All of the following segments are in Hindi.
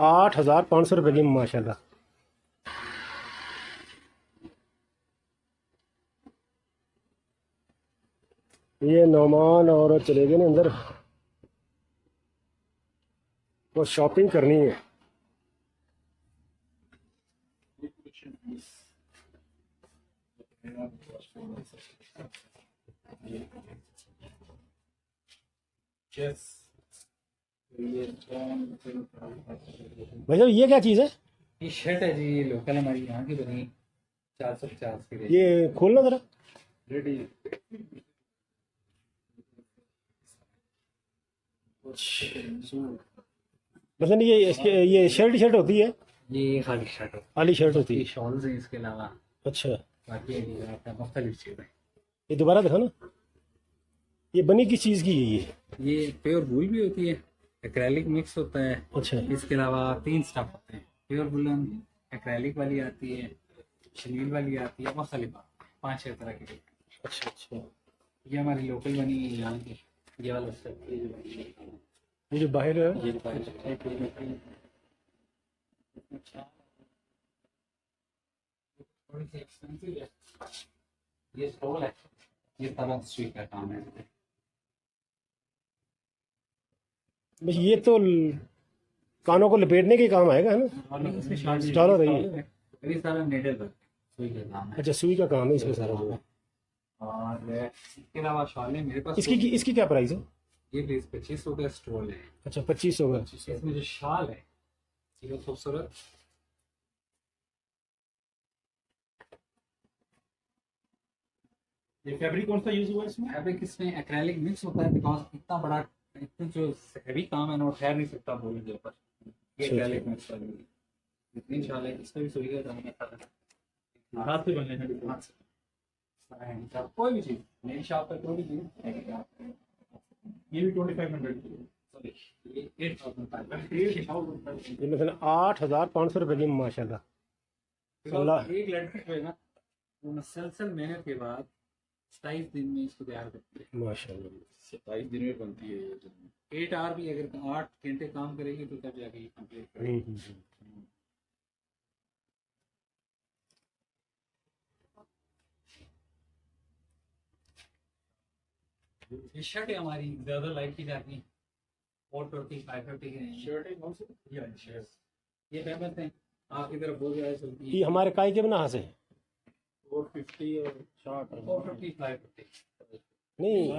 8,500 रुपये की माशाल्लाह। ये नौमान और चले गए ना अंदर, वो शॉपिंग करनी है। भाई साहब ये क्या चीज़ है? ये शर्ट है जी, ये लोकल हमारी यहाँ की बनी, 450 की रेट। ये खोलना ज़रा। रेडी। मतलब ये इसके ये शर्ट शर्ट होती है, ये खाली शर्ट है, खाली शर्ट होती ये है। शॉल्स हैं इसके अलावा, अच्छा, बाकी आपका मुख्तलिफ चीज़ है। ये दोबारा दिखा ना। ये बनी किस चीज़ की है ये? ये प्योर वूल भी होती है, एक्रेलिक मिक्स होता है। अच्छा इसके अलावा 3 स्टफ होते हैं, प्योर वुलन, एक्रेलिक वाली आती है, शनील वाली आती है, मुख्तलिफ 5-6 तरह की। अच्छा अच्छा। ये हमारी लोकल बनी है यहाँ की, ये वाला स्टफ। ये जो बाहर है, ये थोड़ी सी एक्सपेंसिव है, ये स्टोल है, ये तरह सुई का काम है। बस ये तो कानों को लपेटने के काम आएगा, है ना? और नहीं, इसमें शॉल स्टॉल रही है। ये सारा नेडल वर्क सुई का काम है। अच्छा, सुई का काम है इसमें सारा जो है। और इसके अलावा शॉल है मेरे पास। इसकी क्या प्राइस है? ये प्लीज 2500 का स्टोल है। अच्छा, 2500 का। इसमें जो शाल है ये खूबसूरत, ये फैब्रिक कौन सा यूज हुआ है इसमें? फैब्रिक इसमें एक्रेलिक मिक्स होता है, बिकॉज इतना बड़ा, इतना जो हैवी काम है ना, वो ठहर नहीं सकता बोली के ऊपर। ये अच्छा, एक्रेलिक मिक्स वाली है। इतनी शाल है, इसमें भी सुई का काम है। हाथ से बनने हैं। हाथ से। सारा हैंड, कोई भी चीज मेरी शॉप पर कोई भी चीज। ये भी 2500 की है। सॉरी, ये 8500। ये मतलब 8,500 रुपये की माशाल्लाह। एक लड़की जो है ना, वो मुसलसल मेहनत के बाद 27 दिन में इसको तैयार करती है। माशाल्लाह 27 दिन में बनती है ये। 8 आवर भी अगर 8 घंटे काम करेगी तो तब जाके ये कंप्लीट करेगी। ये शर्ट है हमारी, ज्यादा लाइक की जाती है, 450 550 की रेंज। शर्ट है कौन सी? ये शर्ट, ये फेमस है आपकी तरफ बहुत ज्यादा चलती ये है। हमारे काय के बना से 450 और शॉर्ट 450 550 नहीं,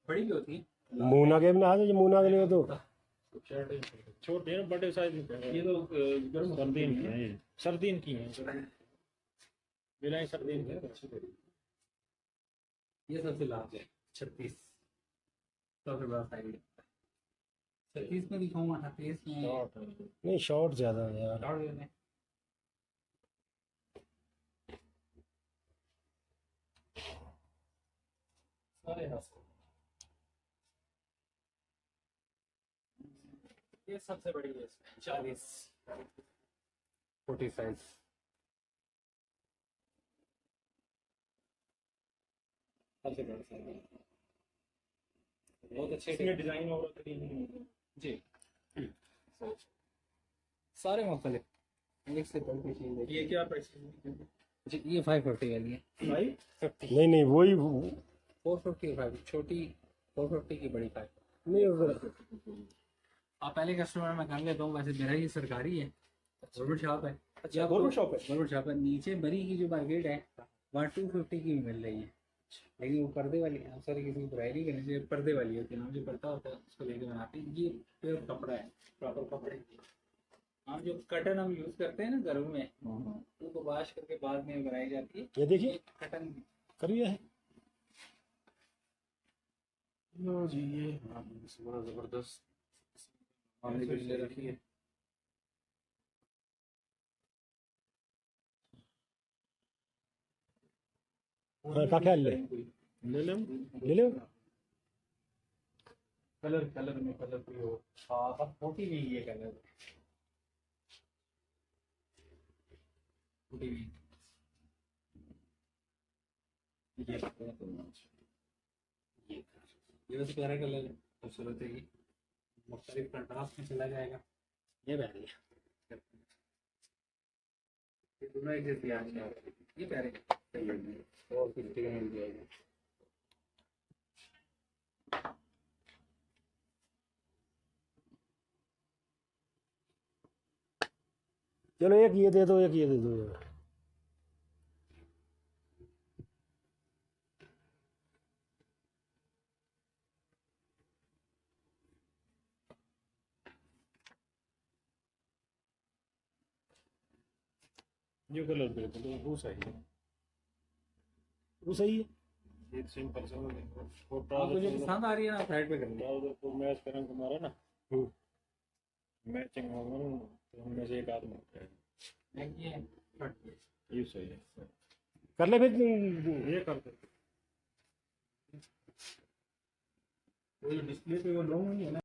बड़ी भी होती है। मूना के बना से, ये मूना के नहीं हो तो शर्ट है छोटे हैं, बड़े साइज में। ये तो गर्म सर्दीन की है, ये सर्दीन की है, बिना सर्दीन के। ये सबसे लास्ट है 36, सबसे बड़ा साइज। 36 में दिखाऊंगा, 38 में। शॉर्ट है। नहीं, शॉर्ट ज़्यादा है यार। शॉर्ट में सारे ये सबसे बड़ी है, 40 40 साइज। सबसे बड़ा साइज, बहुत अच्छे इसमें डिजाइन और कटिंग जी, सारे मुख्तलिफ एक से बढ़ के चीज है। ये क्या प्राइस है? जी, ये 550 वाली है। 550। नहीं नहीं, वही 450 5, छोटी 450 की, बड़ी 5। नहीं उधर। आप पहले कस्टमर में कर लेता हूँ, वैसे मेरा ये सरकारी है, गवर्नमेंट शॉप है। अच्छा, गवर्नमेंट शॉप है। गवर्नमेंट शॉप है। नीचे बरी की जो मार्केट है वहाँ 250 की भी मिल रही है, लेकिन वो पर्दे वाली है। सॉरी, किसी को बुराई नहीं करनी चाहिए, पर्दे वाली होती है ना, जो पर्दा होता है उसको लेके बनाते हैं। ये प्योर कपड़ा है, प्रॉपर कपड़े। हम जो कटन हम यूज़ करते हैं ना घरों में, उनको वॉश करके बाद में बनाई जाती है। ये देखिए, कटन करिए है। लो जी, ये बड़ा जबरदस्त मामले के लिए रखी है। हाँ, क्या ख्याल ले ले लो। ले लो। कलर कलर में कलर कोई हो। हाँ, अब 40 में ये कलर 40 में ये बस प्यारा कलर है, खूबसूरत है। ये मुख्तलिफ कंट्रास्ट में चला जाएगा। ये प्यारी है, ये दोनों एक जैसी आज ये प्यारे और 50 का मिल जाएगी। चलो एक ये दे दो, एक ये दे दो यार। जो कलर दे दो वो सही है, वो सही है। एक सिंपल सा वो आपको जो पसंद आ रही है ना साइड पे कर लो। ट्राउजर को मैच करें तुम्हारा ना, मैचिंग होगा ना, तो उनमें से एक आदमी होता है। एक ये है, ये सही है, कर ले फिर। ये कर दो। वो जो डिस्प्ले पे वो लोग नहीं है ना।